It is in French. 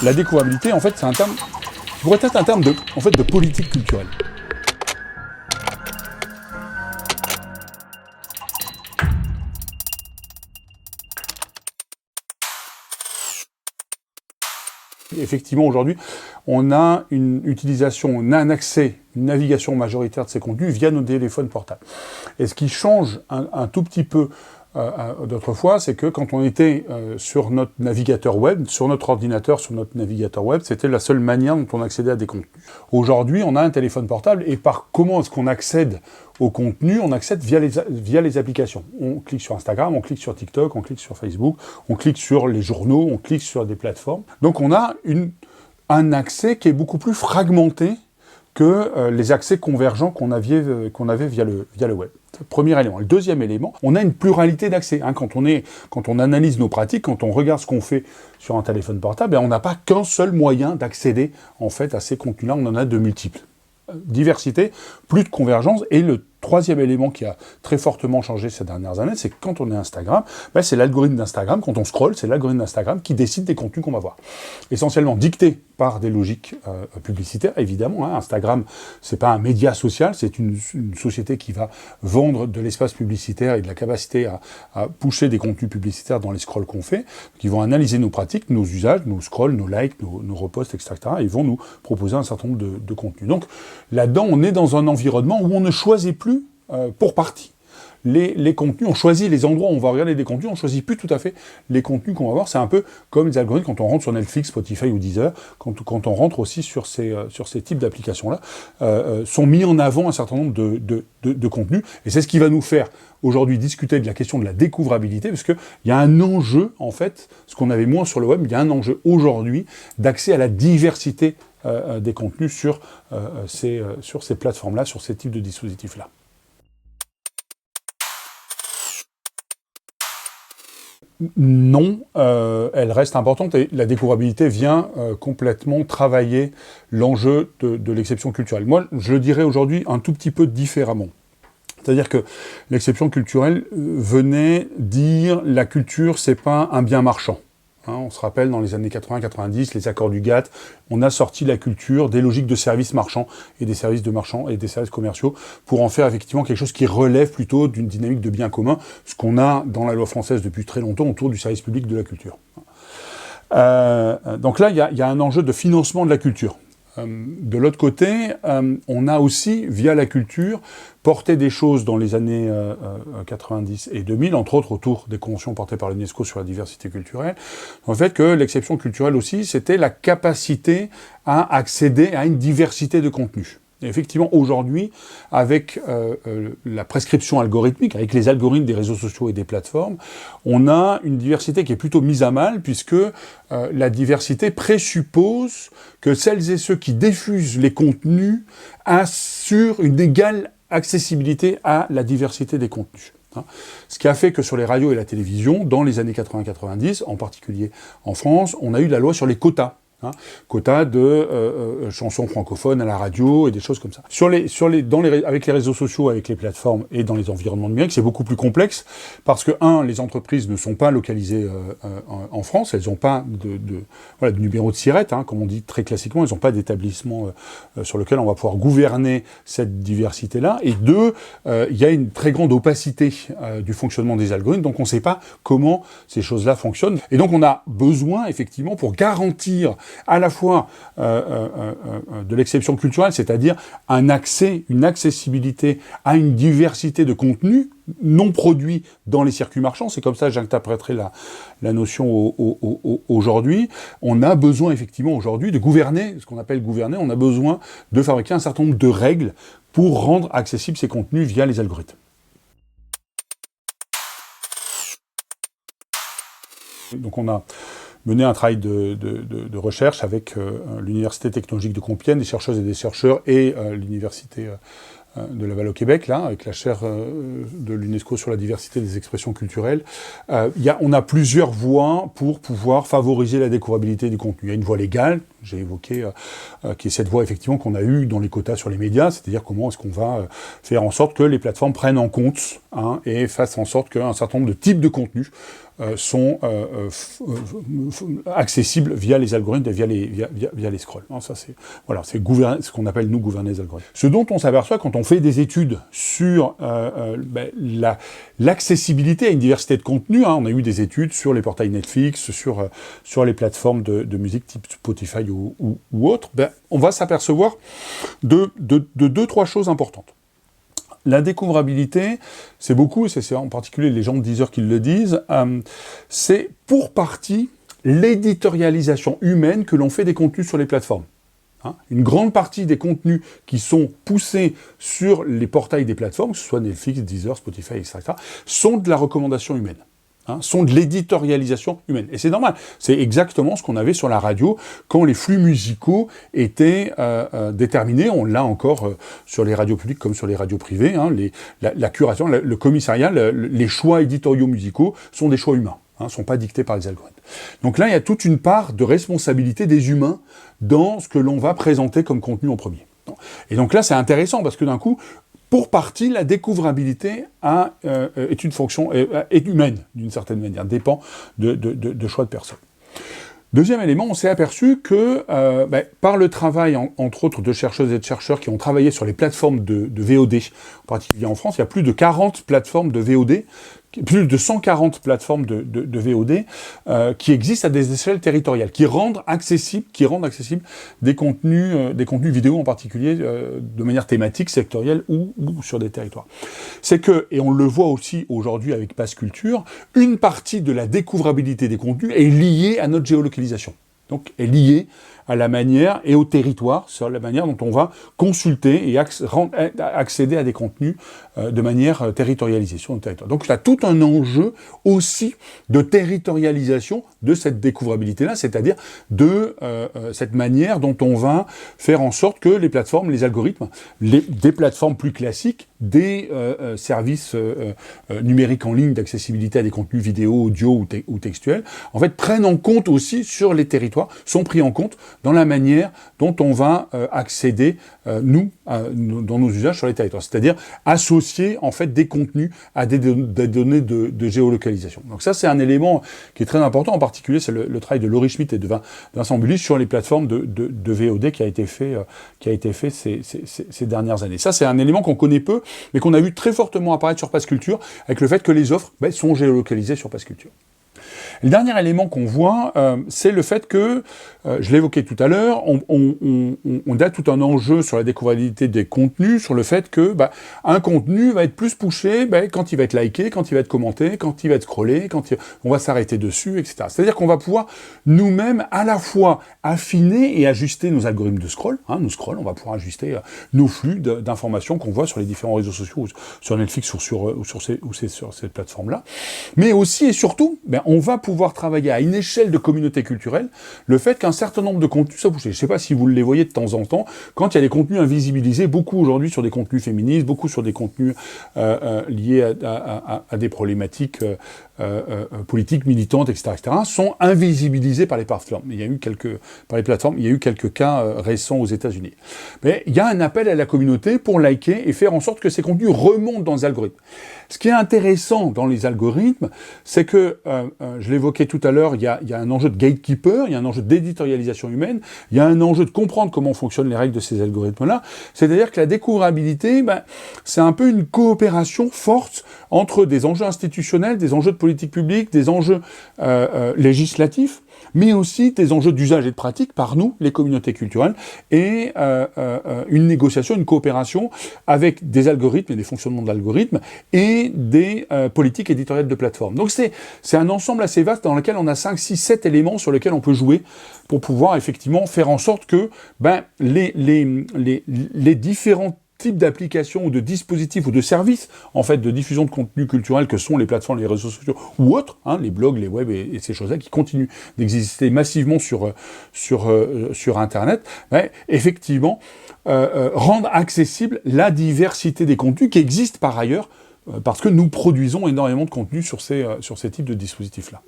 La découvrabilité, en fait, c'est un terme qui pourrait être un terme de politique culturelle. Effectivement, aujourd'hui, on a une utilisation, on a un accès, une navigation majoritaire de ces contenus via nos téléphones portables. Et ce qui change un tout petit peu d'autrefois, c'est que quand on était sur notre navigateur web, sur notre ordinateur, sur notre navigateur web, c'était la seule manière dont on accédait à des contenus. Aujourd'hui, on a un téléphone portable, et par comment est-ce qu'on accède au contenu? On accède via les applications. On clique sur Instagram, on clique sur TikTok, on clique sur Facebook, on clique sur les journaux, on clique sur des plateformes. Donc on a un accès qui est beaucoup plus fragmenté que les accès convergents qu'on avait via le web. Premier élément. Le deuxième élément, on a une pluralité d'accès. Quand on analyse nos pratiques, quand on regarde ce qu'on fait sur un téléphone portable, on n'a pas qu'un seul moyen d'accéder en fait à ces contenus-là, on en a de multiples. Diversité, plus de convergence, et le troisième élément qui a très fortement changé ces dernières années, c'est que quand on est Instagram, c'est l'algorithme d'Instagram, quand on scrolle, c'est l'algorithme d'Instagram qui décide des contenus qu'on va voir. Essentiellement dicté par des logiques publicitaires, évidemment. Instagram, c'est pas un média social, c'est une société qui va vendre de l'espace publicitaire et de la capacité à pusher des contenus publicitaires dans les scrolls qu'on fait, qui vont analyser nos pratiques, nos usages, nos scrolls, nos likes, nos reposts, etc. Et ils vont nous proposer un certain nombre de contenus. Donc là-dedans, on est dans un environnement où on ne choisit plus pour partie les contenus, on choisit les endroits où on va regarder des contenus, on choisit plus tout à fait les contenus qu'on va voir. C'est un peu comme les algorithmes quand on rentre sur Netflix, Spotify ou Deezer, quand on rentre aussi sur ces types d'applications-là, sont mis en avant un certain nombre de contenus, et c'est ce qui va nous faire aujourd'hui discuter de la question de la découvrabilité, parce qu'il y a un enjeu, en fait, ce qu'on avait moins sur le web, il y a un enjeu aujourd'hui d'accès à la diversité des contenus sur ces plateformes-là, sur ces types de dispositifs-là. Non, elle reste importante, et la découvrabilité vient complètement travailler l'enjeu de l'exception culturelle. Moi, je le dirais aujourd'hui un tout petit peu différemment. C'est-à-dire que l'exception culturelle venait dire la culture, c'est pas un bien marchand. On se rappelle, dans les années 80-90, les accords du GATT, on a sorti la culture des logiques de services marchands et des services de marchands et des services commerciaux pour en faire effectivement quelque chose qui relève plutôt d'une dynamique de bien commun, ce qu'on a dans la loi française depuis très longtemps autour du service public de la culture. Donc là, il y a un enjeu de financement de la culture. De l'autre côté, on a aussi, via la culture, porté des choses dans les années 90 et 2000, entre autres autour des conventions portées par l'UNESCO sur la diversité culturelle, en fait que l'exception culturelle aussi, c'était la capacité à accéder à une diversité de contenus. Et effectivement, aujourd'hui, avec la prescription algorithmique, avec les algorithmes des réseaux sociaux et des plateformes, on a une diversité qui est plutôt mise à mal, puisque la diversité présuppose que celles et ceux qui diffusent les contenus assurent une égale accessibilité à la diversité des contenus. Ce qui a fait que sur les radios et la télévision, dans les années 80-90, en particulier en France, on a eu la loi sur les quotas. Quotas de chansons francophones à la radio et des choses comme ça. Avec les réseaux sociaux, avec les plateformes et dans les environnements numériques, c'est beaucoup plus complexe parce que, les entreprises ne sont pas localisées en France, elles n'ont pas de numéro de SIRET, comme on dit très classiquement, elles n'ont pas d'établissement sur lequel on va pouvoir gouverner cette diversité-là. Et deux, il y a une très grande opacité du fonctionnement des algorithmes, donc on ne sait pas comment ces choses-là fonctionnent. Et donc on a besoin, effectivement, pour garantir à la fois de l'exception culturelle, c'est-à-dire un accès, une accessibilité à une diversité de contenus non produits dans les circuits marchands, c'est comme ça que j'interpréterai la notion aujourd'hui. On a besoin effectivement aujourd'hui de gouverner, ce qu'on appelle gouverner, on a besoin de fabriquer un certain nombre de règles pour rendre accessibles ces contenus via les algorithmes. Donc on a mené un travail de recherche avec l'Université technologique de Compiègne, des chercheuses et des chercheurs, et l'Université de Laval au Québec, là, avec la chaire de l'UNESCO sur la diversité des expressions culturelles. On a plusieurs voies pour pouvoir favoriser la découvrabilité du contenu. Il y a une voie légale, j'ai évoqué, qui est cette voie effectivement qu'on a eue dans les quotas sur les médias, c'est-à-dire comment est-ce qu'on va faire en sorte que les plateformes prennent en compte et fassent en sorte qu'un certain nombre de types de contenus sont accessibles via les algorithmes et via les scrolls. Non, ça c'est ce qu'on appelle nous gouverner les algorithmes. Ce dont on s'aperçoit quand on fait des études sur l'accessibilité à une diversité de contenus, on a eu des études sur les portails Netflix, sur les plateformes de musique type Spotify ou autres, on va s'apercevoir de 2-3 choses importantes. La découvrabilité, c'est beaucoup, c'est en particulier les gens de Deezer qui le disent, c'est pour partie l'éditorialisation humaine que l'on fait des contenus sur les plateformes. Une grande partie des contenus qui sont poussés sur les portails des plateformes, que ce soit Netflix, Deezer, Spotify, etc., sont de la recommandation humaine. Sont de l'éditorialisation humaine. Et c'est normal. C'est exactement ce qu'on avait sur la radio quand les flux musicaux étaient déterminés. On l'a encore sur les radios publiques comme sur les radios privées. La curation, le commissariat, les choix éditoriaux musicaux sont des choix humains. Ne sont pas dictés par les algorithmes. Donc là, il y a toute une part de responsabilité des humains dans ce que l'on va présenter comme contenu en premier. Et donc là, c'est intéressant parce que d'un coup, pour partie, la découvrabilité est une fonction, est humaine, d'une certaine manière, dépend de choix de personnes. Deuxième élément, on s'est aperçu que par le travail, entre autres, de chercheuses et de chercheurs qui ont travaillé sur les plateformes de VOD, en particulier en France, il y a plus de 40 plateformes de VOD, plus de 140 plateformes de VOD qui existent à des échelles territoriales, qui rendent accessibles des contenus vidéo en particulier de manière thématique, sectorielle ou sur des territoires. C'est que, et on le voit aussi aujourd'hui avec Pass Culture, une partie de la découvrabilité des contenus est liée à notre géolocalisation. Donc, est liée à la manière et au territoire, sur la manière dont on va consulter et accéder à des contenus de manière territorialisée sur le territoire. Donc, il y a tout un enjeu aussi de territorialisation de cette découvrabilité-là, c'est-à-dire de cette manière dont on va faire en sorte que les plateformes, les algorithmes, des plateformes plus classiques, des services numériques en ligne d'accessibilité à des contenus vidéo, audio ou textuels, en fait, prennent en compte aussi sur les territoires, sont pris en compte dans la manière dont on va accéder, dans nos usages sur les territoires. C'est-à-dire associer, en fait, des contenus à des données de géolocalisation. Donc ça, c'est un élément qui est très important. En particulier, c'est le travail de Laurie Schmitt et de Vincent Bullis sur les plateformes de VOD qui a été fait ces dernières années. Ça, c'est un élément qu'on connaît peu, mais qu'on a vu très fortement apparaître sur Pass Culture, avec le fait que les offres sont géolocalisées sur Pass Culture. Le dernier élément qu'on voit, c'est le fait que, je l'évoquais tout à l'heure, on a tout un enjeu sur la découvrabilité des contenus, sur le fait que un contenu va être plus poussé quand il va être liké, quand il va être commenté, quand il va être scrollé, on va s'arrêter dessus, etc. C'est-à-dire qu'on va pouvoir nous-mêmes à la fois affiner et ajuster nos algorithmes de scroll. On va pouvoir ajuster nos flux d'informations qu'on voit sur les différents réseaux sociaux, sur Netflix ou sur cette plateforme-là. Mais aussi et surtout, on va pouvoir travailler à une échelle de communauté culturelle le fait qu'un certain nombre de contenus, ça je ne sais pas si vous les voyez de temps en temps, quand il y a des contenus invisibilisés, beaucoup aujourd'hui sur des contenus féministes, beaucoup sur des contenus liés à des problématiques politiques, militantes, etc., sont invisibilisés par les plateformes. Il y a eu quelques cas récents aux États-Unis. Mais il y a un appel à la communauté pour liker et faire en sorte que ces contenus remontent dans les algorithmes. Ce qui est intéressant dans les algorithmes, c'est que, je l'évoquais tout à l'heure, il y a un enjeu de gatekeeper, il y a un enjeu d'éditorialisation humaine, il y a un enjeu de comprendre comment fonctionnent les règles de ces algorithmes-là. C'est-à-dire que la découvrabilité, c'est un peu une coopération forte entre des enjeux institutionnels, des enjeux de politique publique, des enjeux législatifs, mais aussi des enjeux d'usage et de pratique par nous, les communautés culturelles, et une négociation, une coopération avec des algorithmes et des fonctionnements d'algorithmes et des politiques éditoriales de plateforme. Donc c'est un ensemble assez vaste dans lequel on a 5, 6, 7 éléments sur lesquels on peut jouer pour pouvoir effectivement faire en sorte que les différents types d'applications ou de dispositifs ou de services en fait de diffusion de contenu culturel que sont les plateformes, les réseaux sociaux ou autres, les blogs, les web et ces choses-là qui continuent d'exister massivement sur Internet, effectivement rendre accessible la diversité des contenus qui existent par ailleurs parce que nous produisons énormément de contenu sur ces types de dispositifs-là.